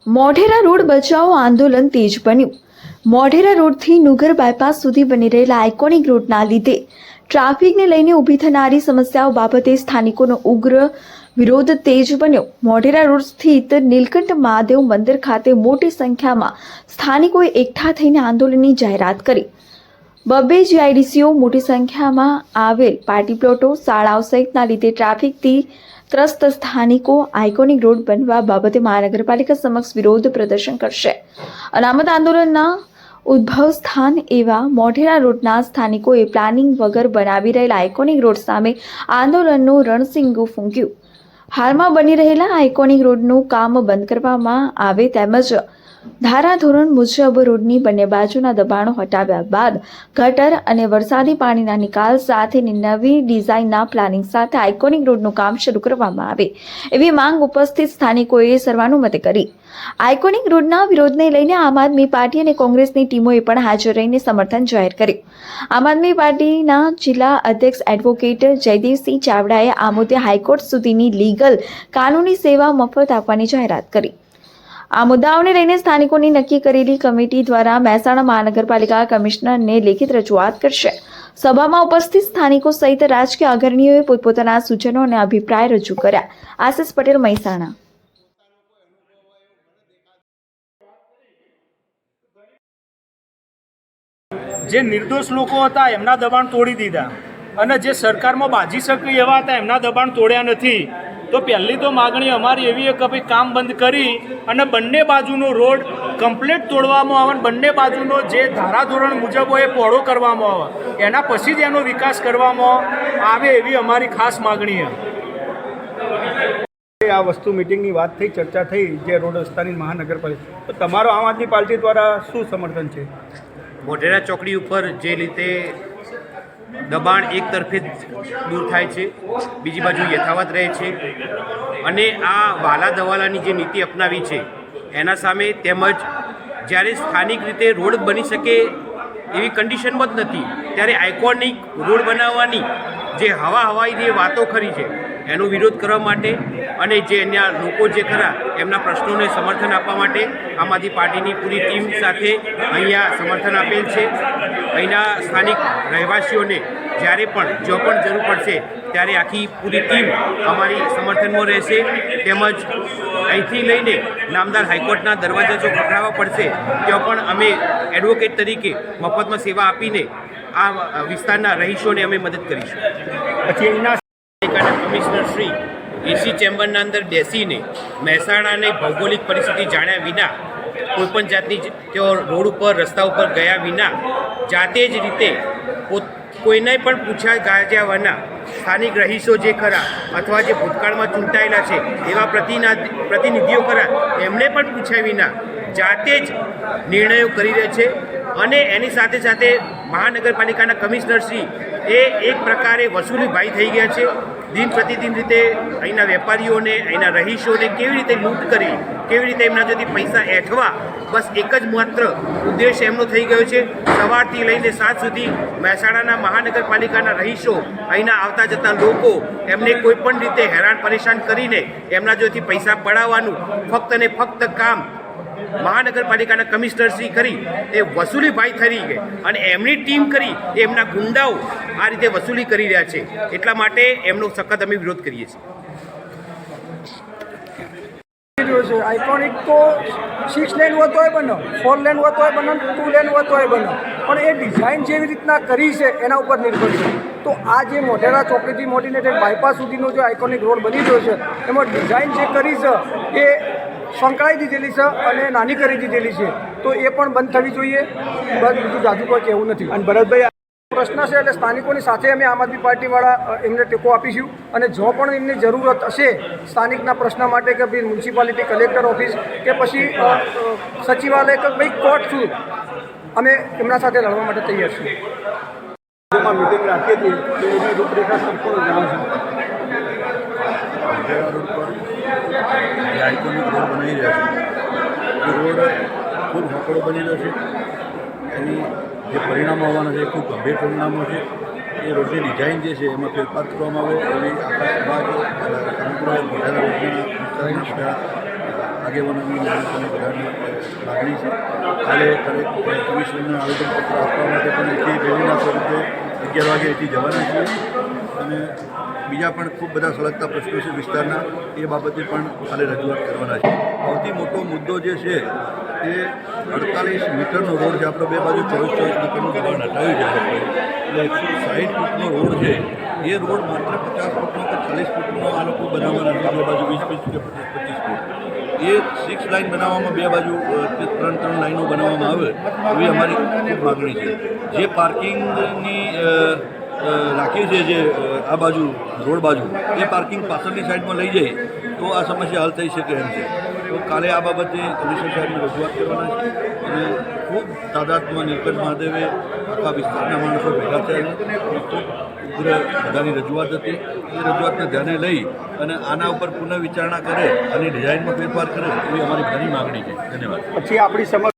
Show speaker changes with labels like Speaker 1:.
Speaker 1: Modhera road બચાવો આંદોલન તેજ બન્યું. મોઢેરા રોડથી નુગર બાયપાસ સુધી બની રહેલા આઇકોનિક રોડના લીધે ટ્રાફિકને લઈને ઊભી થનારી સમસ્યાઓ બાબતે સ્થાનિકોનો ઉગ્ર વિરોધ તેજ બન્યો. મોઢેરા રોડ સ્થિત નીલકંઠ મહાદેવ મંદિર ખાતે મોટી સંખ્યામાં સ્થાનિકોએ એકઠા થઈને આંદોલનની જાહેરાત કરી. બબ્બે જીઆઈડીસીઓ મોટી સંખ્યામાં આવેલ પાર્ટી પ્લોટો શાળાઓ સહિતના લીધે ટ્રાફિકથી ત્રસ્ત સ્થાનિકો આઇકોનિક રોડ બનવા બાબતે મહાનગરપાલિકા સમક્ષ વિરોધ પ્રદર્શન કરશે. અનામત આંદોલનના ઉદ્ભવ સ્થાન એવા મોઢેરા રોડના સ્થાનિકોએ પ્લાનિંગ વગર બનાવી રહેલા આઇકોનિક રોડ સામે આંદોલનનું રણસિંગું ફૂંક્યું. હાલમાં બની રહેલા આઇકોનિક રોડનું કામ બંધ કરવામાં આવે તેમજ ધારાધોરણ મુજબ રોડની બંને બાજુના દબાણો હટાવ્યા બાદ ગટર અને વરસાદી પાણીના નિકાલ સાથેની નવી ડિઝાઇનના પ્લાનિંગ સાથે આઇકોનિક રોડનું કામ શરૂ કરવામાં આવે એવી માંગ ઉપસ્થિત સ્થાનિકોએ સર્વાનુમતે કરી. આઇકોનિક રોડના વિરોધને લઈને આમ આદમી પાર્ટી અને કોંગ્રેસની ટીમોએ પણ હાજર રહીને સમર્થન જાહેર કર્યું. આમ આદમી પાર્ટીના જિલ્લા અધ્યક્ષ એડવોકેટ જયદેવસિંહ ચાવડાએ આ મુદ્દે હાઈકોર્ટ સુધીની લીગલ કાનૂની સેવા મફત આપવાની જાહેરાત કરી. આ મુદ્દાઓને લઈને સ્થાનિકોની નક્કી કરેલી કમિટી દ્વારા મહેસાણા મહાનગરપાલિકા કમિશનરને લેખિત રજૂઆત કરશે. સભામાં ઉપસ્થિત સ્થાનિકો સહિત રાજકીય અગ્રણીઓએ પોતપોતાના સૂચનો અને અભિપ્રાય રજૂ કર્યા. આશિષ પટેલ, મહેસાણા.
Speaker 2: જે નિર્દોષ લોકો હતા એમના દબાણ તોડી દીધા અને જે સરકારમાં બાજી શકે એવા હતા એમના દબાણ તોડ્યા નથી. તો પહેલી તો માગણી અમારી એવી છે કે ભાઈ કામ બંધ કરી અને બંને બાજુનો રોડ કમ્પ્લીટ તોડવામાં આવે અને બંને બાજુનો જે ધારાધોરણ મુજબ હોય એ પહોળો કરવામાં આવે, એના પછી જ એનો વિકાસ કરવામાં આવે એવી અમારી ખાસ માગણી છે.
Speaker 3: આ વસ્તુ મિટિંગની વાત થઈ, ચર્ચા થઈ જે રોડ રસ્તાની મહાનગરપાલિકા, તો તમારો આમ આદમી પાર્ટી દ્વારા શું સમર્થન છે?
Speaker 4: મોઢેરા ચોકડી ઉપર જે રીતે દબાણ એક તરફે જ દૂર થાય છે, બીજી બાજુ યથાવત રહે છે અને આ વાલા દવાલાની જે નીતિ અપનાવી છે એના સામે તેમજ જ્યારે સ્થાનિક રીતે રોડ બની શકે એવી કન્ડિશનમાં જ નથી ત્યારે આઇકોનિક રોડ બનાવવાની જે હવાઈ જે વાતો ખરી છે એનો વિરોધ કરવા માટે અને જે અન્ય લોકો જે ખરા એમના પ્રશ્નોને સમર્થન આપવા માટે આમ આદમી પાર્ટીની પૂરી ટીમ સાથે અહીંયા સમર્થન આપેલ છે. અહીંના સ્થાનિક રહેવાસીઓને જ્યારે પણ જો પણ જરૂર પડશે ત્યારે આખી પૂરી ટીમ અમારી સમર્થનમાં રહેશે. તેમજ અહીંથી લઈને નામદાર હાઈકોર્ટના દરવાજા જો ખખડાવવા પડશે ત્યાં પણ અમે એડવોકેટ તરીકે મફતમાં સેવા આપીને આ વિસ્તારના રહીશોને અમે મદદ કરીશું.
Speaker 3: પછી એના
Speaker 4: કમિશનર શ્રી એસી ચેમ્બરના અંદર બેસીને મહેસાણાની ભૌગોલિક પરિસ્થિતિ જાણ્યા વિના કોઈપણ જાતની તેઓ રોડ ઉપર રસ્તા ઉપર ગયા વિના જાતે જ રીતે કોઈને પણ પૂછ્યા ગાજ્યા વિના સ્થાનિક રહીશો જે ખરા અથવા જે ભૂતકાળમાં ચૂંટાયેલા છે એવા પ્રતિનિધિઓ ખરા એમને પણ પૂછ્યા વિના જાતે જ નિર્ણયો કરી રહે છે અને એની સાથે સાથે મહાનગરપાલિકાના કમિશનરશ્રી એ એક પ્રકારે વસૂલી ભાઈ થઈ ગયા છે. દિન પ્રતિદિન રીતે અહીંના વેપારીઓને અહીંના રહીશોને કેવી રીતે લૂંટ કરી, કેવી રીતે એમના જોથી પૈસા એઠવા, બસ એક જ માત્ર ઉદ્દેશ એમનો થઈ ગયો છે. સવારથી લઈને સાંજ સુધી મહેસાણાના મહાનગરપાલિકાના રહીશો, અહીંના આવતા જતા લોકો એમને કોઈ પણ રીતે હેરાન પરેશાન કરીને એમના જોથી પૈસા પડાવવાનું ફક્ત ને ફક્ત કામ મહાનગરપાલિકાના કમિશનરશ્રી કરી એ વસૂલી ભાઈ થઈ ગઈ અને એમની ટીમ કરી એમના ગુંડાઓ આ રીતે વસૂલી કરી રહ્યા છે. એટલા માટે એમનો સખત અમે વિરોધ કરીએ છીએ.
Speaker 5: આઇકોનિક તો 6 લેન હોય તોય બનો, 4 લેન હોય તોય બનો, 2 લેન હોય તોય બનો, પણ એ ડિઝાઇન જેવી રીતના કરી છે એના ઉપર નિર્ભર છે. તો આ જે મોઢેરા ચોકડીથી મોડીને બાયપાસ સુધીનો જે આઇકોનિક રોડ બની રહ્યો છે એમાં ડિઝાઇન જે કરી છે એ સંકળાઈ દીધેલી છે અને નાની કરી દીધેલી છે, તો એ પણ બંધ થવી જોઈએ. બસ બીજું જાજુ કોઈ કહેવું નથી.
Speaker 3: અને ભરતભાઈ
Speaker 5: પ્રશ્ન છે એટલે સ્થાનિકોની સાથે અમે આમ આદમી પાર્ટીવાળા એમને ટેકો આપીશું અને જો પણ એમની જરૂરત હશે સ્થાનિકના પ્રશ્ન માટે કે ભાઈ મ્યુનિસિપાલિટી કલેક્ટર ઓફિસ કે પછી સચિવાલય કે ભાઈ કોર્ટ સુધી અમે એમના સાથે લડવા માટે તૈયાર છીએ.
Speaker 3: જેમાં મિટિંગ રાખી હતી એની રૂપરેખા સંપૂર્ણ જણાવશો.
Speaker 6: જે આઇકોનિક રોડ બનાવી રહ્યા છે એ રોડ ખૂબ હોકળો બની રહ્યો છે. એની જે પરિણામો આવવાના છે એ ખૂબ ગંભીર પરિણામો છે. એ રોડની ડિઝાઇન જે છે એમાં ફેરફાર કરવામાં આવે એવી આખા સમાજ સમગ્ર મોઢેરા રોડના આગેવાનોની નાગરિકોની બધાની લાગણી છે. કાલે કમિશનરને આવેદનપત્ર આપવા માટે પણ અહીંથી રેલીના સ્વરૂપે 11 વાગે અહીંથી જવાના છીએ અને બીજા પણ ખૂબ બધા સળગતા પ્રશ્નો છે વિસ્તારના, એ બાબતે પણ કાલે રજૂઆત કરવાના છે. સૌથી મોટો મુદ્દો જે છે તે 48 મીટરનો રોડ છે. આપણો બે બાજુ 24 મીટરનું દબાણ હટાવ્યું છે એટલે 160 ફૂટનો રોડ છે. એ રોડ માત્ર 50 ફૂટનો કે 40 ફૂટનો આ લોકો બનાવવાના છે, બે બાજુ 20 ફૂટ કે 25 ફૂટ. એ 6 લાઇન બનાવવામાં બે બાજુ 3 લાઇનો બનાવવામાં આવે એવી અમારી ખૂબ માગણી છે. જે પાર્કિંગની રાખી છે જે આ બાજુ રોડ બાજુ, એ પાર્કિંગ પાછળની સાઈડમાં લઈ જાય તો આ સમસ્યા હલ થઈ શકે એમ છે. તો કાલે આ બાબતે કમિશનર સાહેબને રજૂઆત કરવાના છે અને ખૂબ તાદાદમાં નીલકંઠ મહાદેવે આખા વિસ્તારના માણસો ભેગા થયા ખૂબ ઉગ્ર બધાની રજૂઆત હતી. એ રજૂઆતને ધ્યાને લઈ અને આના ઉપર પુનઃ વિચારણા કરે અને ડિઝાઇનમાં ફેરફાર કરે એવી અમારી ઘણી માગણી છે. ધન્યવાદ.
Speaker 3: પછી આપણી સમક્ષ